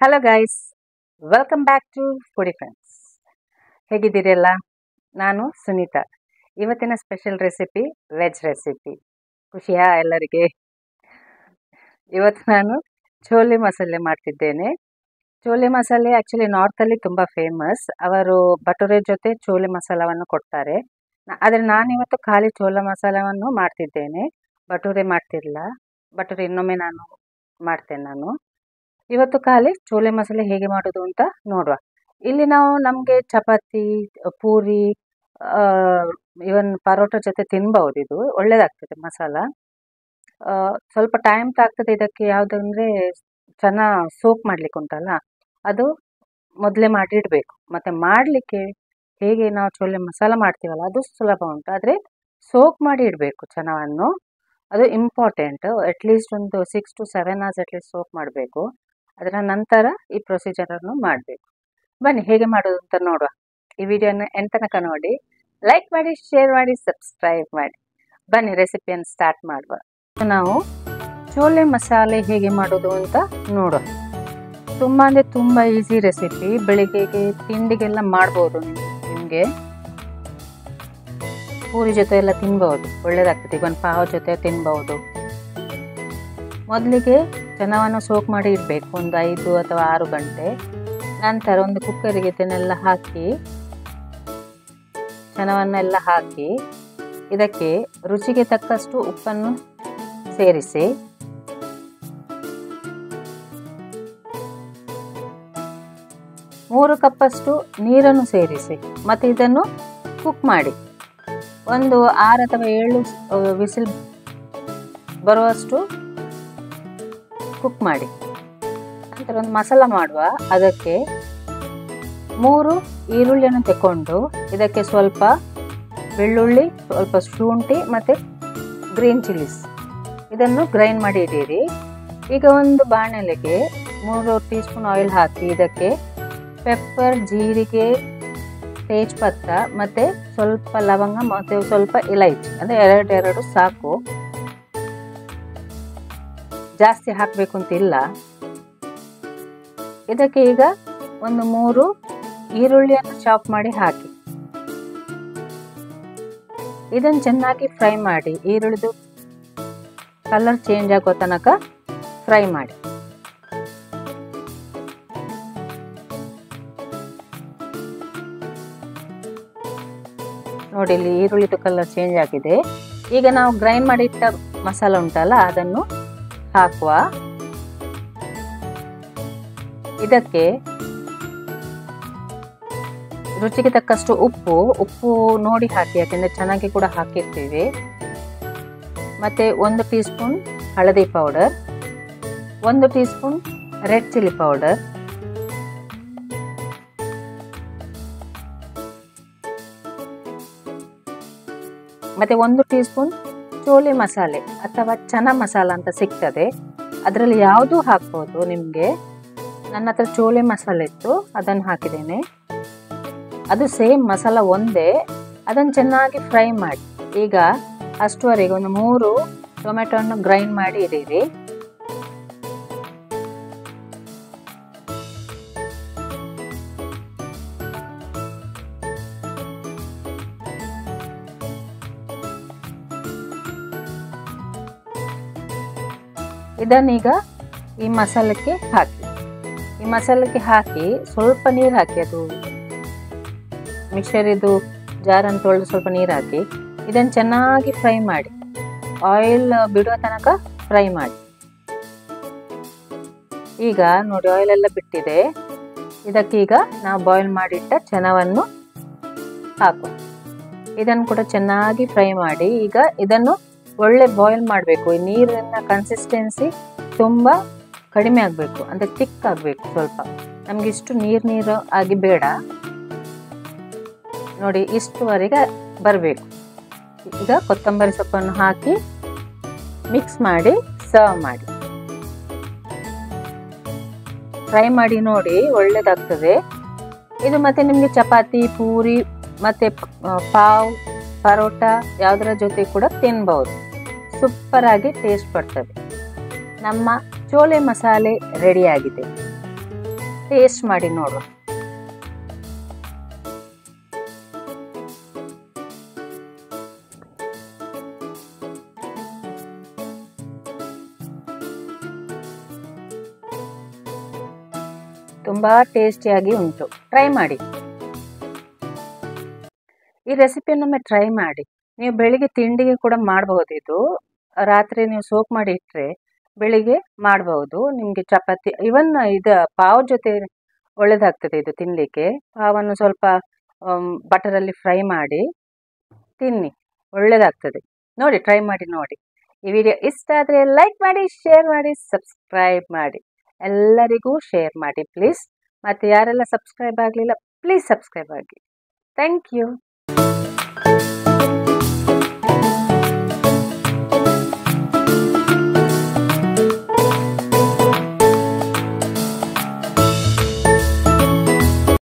Hello guys, welcome back to foodie friends. ಹೇಗಿದ್ದೀರಲ್ಲ? ನಾನು ಸುನೀತಾ. ಇವತ್ತಿನ ಸ್ಪೆಷಲ್ ರೆಸಿಪಿ ವೆಜ್ ರೆಸಿಪಿ. ಖುಷಿಯಾ ಎಲ್ಲರಿಗೆ? ಇವತ್ತು ನಾನು ಚೋಲೆ ಮಸಾಲೆ ಮಾಡ್ತಿದ್ದೇನೆ. ಚೋಲೆ ಮಸಾಲೆ ಆ್ಯಕ್ಚುಲಿ ನಾರ್ತಲ್ಲಿ ತುಂಬ ಫೇಮಸ್. ಅವರು ಭಟೂರೆ ಜೊತೆ ಚೋಲೆ ಮಸಾಲವನ್ನು ಕೊಡ್ತಾರೆ. ಆದರೆ ನಾನಿವತ್ತು ಖಾಲಿ ಚೋಲೆ ಮಸಾಲವನ್ನು ಮಾಡ್ತಿದ್ದೇನೆ. ಭಟೂರೆ ಮಾಡ್ತಿರಲಿಲ್ಲ. ಭಟೂರೆ ಇನ್ನೊಮ್ಮೆ ಮಾಡ್ತೇನೆ. ಇವತ್ತು ಖಾಲಿ ಚೋಲೆ ಮಸಾಲೆ ಹೇಗೆ ಮಾಡೋದು ಅಂತ ನೋಡುವ. ಇಲ್ಲಿ ನಾವು ನಮಗೆ ಚಪಾತಿ, ಪೂರಿ, ಇವನ್ ಪರೋಟ ಜೊತೆ ತಿನ್ಬಹುದು. ಇದು ಒಳ್ಳೇದಾಗ್ತದೆ ಮಸಾಲ. ಸ್ವಲ್ಪ ಟೈಮ್ ತಾಗ್ತದೆ ಇದಕ್ಕೆ. ಯಾವುದಂದ್ರೆ ಚೆನ್ನಾಗಿ ಸೋಕ್ ಮಾಡ್ಲಿಕ್ಕೆ ಉಂಟಲ್ಲ, ಅದು ಮೊದಲೇ ಮಾಡಿ ಇಡಬೇಕು. ಮತ್ತು ಮಾಡಲಿಕ್ಕೆ ಹೇಗೆ ನಾವು ಚೋಲೆ ಮಸಾಲ ಮಾಡ್ತೀವಲ್ಲ ಅದು ಸುಲಭ ಉಂಟು, ಆದರೆ ಸೋಕ್ ಮಾಡಿ ಇಡಬೇಕು ಚೆನ್ನಾವನ್ನು. ಅದು ಇಂಪಾರ್ಟೆಂಟ್. ಅಟ್ಲೀಸ್ಟ್ ಒಂದು 6 to 7 hours ಅಟ್ಲೀಸ್ಟ್ ಸೋಕ್ ಮಾಡಬೇಕು. ಅದರ ನಂತರ ಈ ಪ್ರೊಸೀಜರನ್ನು ಮಾಡಬೇಕು. ಬನ್ನಿ ಹೇಗೆ ಮಾಡೋದು ಅಂತ ನೋಡುವ. ಈ ವಿಡಿಯೋನ ಎಂಡ್ ತನಕ ನೋಡಿ, ಲೈಕ್ ಮಾಡಿ, ಶೇರ್ ಮಾಡಿ, ಸಬ್ಸ್ಕ್ರೈಬ್ ಮಾಡಿ. ಬನ್ನಿ ರೆಸಿಪಿಯನ್ನು ಸ್ಟಾರ್ಟ್ ಮಾಡುವ. ನಾವು ಚೋಲೆ ಮಸಾಲೆ ಹೇಗೆ ಮಾಡೋದು ಅಂತ ನೋಡುವ. ತುಂಬ ಅಂದರೆ ತುಂಬ ಈಸಿ ರೆಸಿಪಿ. ಬೆಳಿಗ್ಗೆಗೆ ತಿಂಡಿಗೆಲ್ಲ ಮಾಡ್ಬೋದು. ನಿಮಗೆ ಪೂರಿ ಜೊತೆ ಎಲ್ಲ ತಿನ್ಬಹುದು, ಒಳ್ಳೇದಾಗ್ತದೆ. ಇವನ್ ಪಾವ್ ಜೊತೆ ತಿನ್ಬಹುದು. ಮೊದಲಿಗೆ ಚೆನ್ನವನ್ನು ಸೋಕ್ ಮಾಡಿ ಇಡಬೇಕು, ಒಂದು 5 ಅಥವಾ 6 ಗಂಟೆ. ನಂತರ ಒಂದು ಕುಕ್ಕರಿಗೆ ಇದನ್ನೆಲ್ಲ ಹಾಕಿ, ಚೆನ್ನವನ್ನೆಲ್ಲ ಹಾಕಿ, ಇದಕ್ಕೆ ರುಚಿಗೆ ತಕ್ಕಷ್ಟು ಉಪ್ಪನ್ನು ಸೇರಿಸಿ, 3 ಕಪ್ಪಷ್ಟು ನೀರನ್ನು ಸೇರಿಸಿ, ಮತ್ತು ಇದನ್ನು ಕುಕ್ ಮಾಡಿ. ಒಂದು 6 ಅಥವಾ 7 ವಿಸಿಲ್ ಬರುವಷ್ಟು ಕುಕ್ ಮಾಡಿ. ನಂತರ ಒಂದು ಮಸಾಲ ಮಾಡುವ. ಅದಕ್ಕೆ 3 ಈರುಳ್ಳಿಯನ್ನು ತಗೊಂಡು, ಇದಕ್ಕೆ ಸ್ವಲ್ಪ ಬೆಳ್ಳುಳ್ಳಿ, ಸ್ವಲ್ಪ ಶುಂಠಿ ಮತ್ತು ಗ್ರೀನ್ ಚಿಲ್ಲೀಸ್ ಇದನ್ನು ಗ್ರೈಂಡ್ ಮಾಡಿ ಇಡಿರಿ. ಈಗ ಒಂದು ಬಾಣಲೆಗೆ 3 ಟೀ ಸ್ಪೂನ್ ಆಯಿಲ್ ಹಾಕಿ, ಇದಕ್ಕೆ ಪೆಪ್ಪರ್, ಜೀರಿಗೆ, ತೇಜ್ಪತ್ತ ಮತ್ತು ಸ್ವಲ್ಪ ಲವಂಗ ಮತ್ತು ಸ್ವಲ್ಪ ಇಲೈಚಿ, ಅಂದರೆ ಎರಡು ಸಾಕು, ಜಾಸ್ತಿ ಹಾಕಬೇಕು ಅಂತಿಲ್ಲ. ಇದಕ್ಕೆ ಈಗ ಒಂದು 3 ಈರುಳ್ಳಿಯನ್ನು ಚಾಪ್ ಮಾಡಿ ಹಾಕಿ, ಇದನ್ನು ಚೆನ್ನಾಗಿ ಫ್ರೈ ಮಾಡಿ. ಈರುಳ್ಳಿದು ಕಲರ್ ಚೇಂಜ್ ಆಗೋ ತನಕ ಫ್ರೈ ಮಾಡಿ. ನೋಡಿ, ಇಲ್ಲಿ ಈರುಳ್ಳಿದು ಕಲರ್ ಚೇಂಜ್ ಆಗಿದೆ. ಈಗ ನಾವು ಗ್ರೈಂಡ್ ಮಾಡಿ ಇಟ್ಟ ಮಸಾಲ ಉಂಟಲ್ಲ, ಅದನ್ನು ಹಾಕುವ. ಇದಕ್ಕೆ ರುಚಿಗೆ ತಕ್ಕಷ್ಟು ಉಪ್ಪು ನೋಡಿ ಹಾಕಿ, ಯಾಕೆಂದರೆ ಚೆನ್ನಾಗಿ ಕೂಡ ಹಾಕಿರ್ತೀವಿ. ಮತ್ತೆ 1 ಟೀ ಸ್ಪೂನ್ ಹಳದಿ powder, 1 tea spoon red chilli powder, ಮತ್ತೆ 1 ಟೀ ಸ್ಪೂನ್ ಚೋಲೆ ಮಸಾಲೆ ಅಥವಾ ಚನಾ ಮಸಾಲ ಅಂತ ಸಿಗ್ತದೆ, ಅದರಲ್ಲಿ ಯಾವುದೂ ಹಾಕ್ಬೋದು ನಿಮಗೆ. ನನ್ನ ಹತ್ರ ಚೋಲೆ ಮಸಾಲೆ ಇತ್ತು, ಅದನ್ನು ಹಾಕಿದ್ದೇನೆ. ಅದು ಸೇಮ್ ಮಸಾಲ ಒಂದೇ. ಅದನ್ನು ಚೆನ್ನಾಗಿ ಫ್ರೈ ಮಾಡಿ. ಈಗ ಅಷ್ಟುವರೆಗೆ ಒಂದು 3 ಟೊಮೆಟೊವನ್ನು ಗ್ರೈಂಡ್ ಮಾಡಿ ಇಡಿರಿ. ಇದನ್ನೀಗ ಈ ಮಸಾಲಕ್ಕೆ ಹಾಕಿ ಸ್ವಲ್ಪ ನೀರು ಹಾಕಿ, ಅದು ಮಿಕ್ಸರ್ ಇದು ಜಾರನ್ನು ತೊಳೆದು ಸ್ವಲ್ಪ ನೀರು ಹಾಕಿ ಇದನ್ನು ಚೆನ್ನಾಗಿ ಫ್ರೈ ಮಾಡಿ. ಆಯಿಲ್ ಬಿಡುವ ತನಕ ಫ್ರೈ ಮಾಡಿ. ಈಗ ನೋಡಿ, ಆಯಿಲ್ ಎಲ್ಲ ಬಿಟ್ಟಿದೆ. ಇದಕ್ಕೀಗ ನಾವು ಬಾಯ್ಲ್ ಮಾಡಿಟ್ಟ ಚೆನ್ನವನ್ನು ಹಾಕು. ಇದನ್ನು ಕೂಡ ಚೆನ್ನಾಗಿ ಫ್ರೈ ಮಾಡಿ. ಈಗ ಇದನ್ನು ಒಳ್ಳೆ ಬಾಯ್ಲ್ ಮಾಡಬೇಕು. ಈ ನೀರಿನ ಕನ್ಸಿಸ್ಟೆನ್ಸಿ ತುಂಬ ಕಡಿಮೆ ಆಗಬೇಕು, ಅಂದರೆ ತಿಕ್ ಆಗಬೇಕು. ಸ್ವಲ್ಪ ನಮ್ಗೆ ಇಷ್ಟು ನೀರು ಆಗಿ ಬೇಡ. ನೋಡಿ, ಇಷ್ಟುವರೆಗೆ ಬರಬೇಕು. ಈಗ ಕೊತ್ತಂಬರಿ ಸೊಪ್ಪನ್ನು ಹಾಕಿ ಮಿಕ್ಸ್ ಮಾಡಿ ಸರ್ವ್ ಮಾಡಿ. ಫ್ರೈ ಮಾಡಿ ನೋಡಿ, ಒಳ್ಳೇದಾಗ್ತದೆ ಇದು. ಮತ್ತೆ ನಿಮಗೆ ಚಪಾತಿ, ಪೂರಿ ಮತ್ತು ಪಾವ್, ಪರೋಟ ಯಾವುದರ ಜೊತೆ ಕೂಡ ತಿನ್ಬಹುದು. ಸೂಪರ್ ಆಗಿ ಟೇಸ್ಟ್ ಬರ್ತದೆ. ನಮ್ಮ ಚೋಲೆ ಮಸಾಲೆ ರೆಡಿಯಾಗಿದೆ. ಟೇಸ್ಟ್ ಮಾಡಿ ನೋಡುವ. ತುಂಬ ಟೇಸ್ಟಿಯಾಗಿ ಉಂಟು, ಟ್ರೈ ಮಾಡಿ. ಈ ರೆಸಿಪಿಯನ್ನೊಮ್ಮೆ ಟ್ರೈ ಮಾಡಿ. ನೀವು ಬೆಳಿಗ್ಗೆ ತಿಂಡಿಗೆ ಕೂಡ ಮಾಡಬಹುದು. ಇದು ರಾತ್ರಿ ನೀವು ಸೋಕ್ ಮಾಡಿ ಇಟ್ಟರೆ ಬೆಳಿಗ್ಗೆ ಮಾಡಬಹುದು. ನಿಮಗೆ ಚಪಾತಿ ಇವನ್ ಇದು ಪಾವ್ ಜೊತೆ ಒಳ್ಳೆದಾಗ್ತದೆ ಇದು ತಿನ್ನಲಿಕ್ಕೆ. ಪಾವನ್ನು ಸ್ವಲ್ಪ ಬಟರಲ್ಲಿ ಫ್ರೈ ಮಾಡಿ ತಿನ್ನಿ, ಒಳ್ಳೆದಾಗ್ತದೆ. ನೋಡಿ, ಟ್ರೈ ಮಾಡಿ ನೋಡಿ. ಈ ವಿಡಿಯೋ ಇಷ್ಟ ಆದರೆ ಲೈಕ್ ಮಾಡಿ, ಶೇರ್ ಮಾಡಿ, ಸಬ್ಸ್ಕ್ರೈಬ್ ಮಾಡಿ. ಎಲ್ಲರಿಗೂ ಶೇರ್ ಮಾಡಿ ಪ್ಲೀಸ್. ಮತ್ತು ಯಾರೆಲ್ಲ ಸಬ್ಸ್ಕ್ರೈಬ್ ಆಗಲಿಲ್ಲ ಪ್ಲೀಸ್ ಸಬ್ಸ್ಕ್ರೈಬ್ ಆಗಿ. Thank you.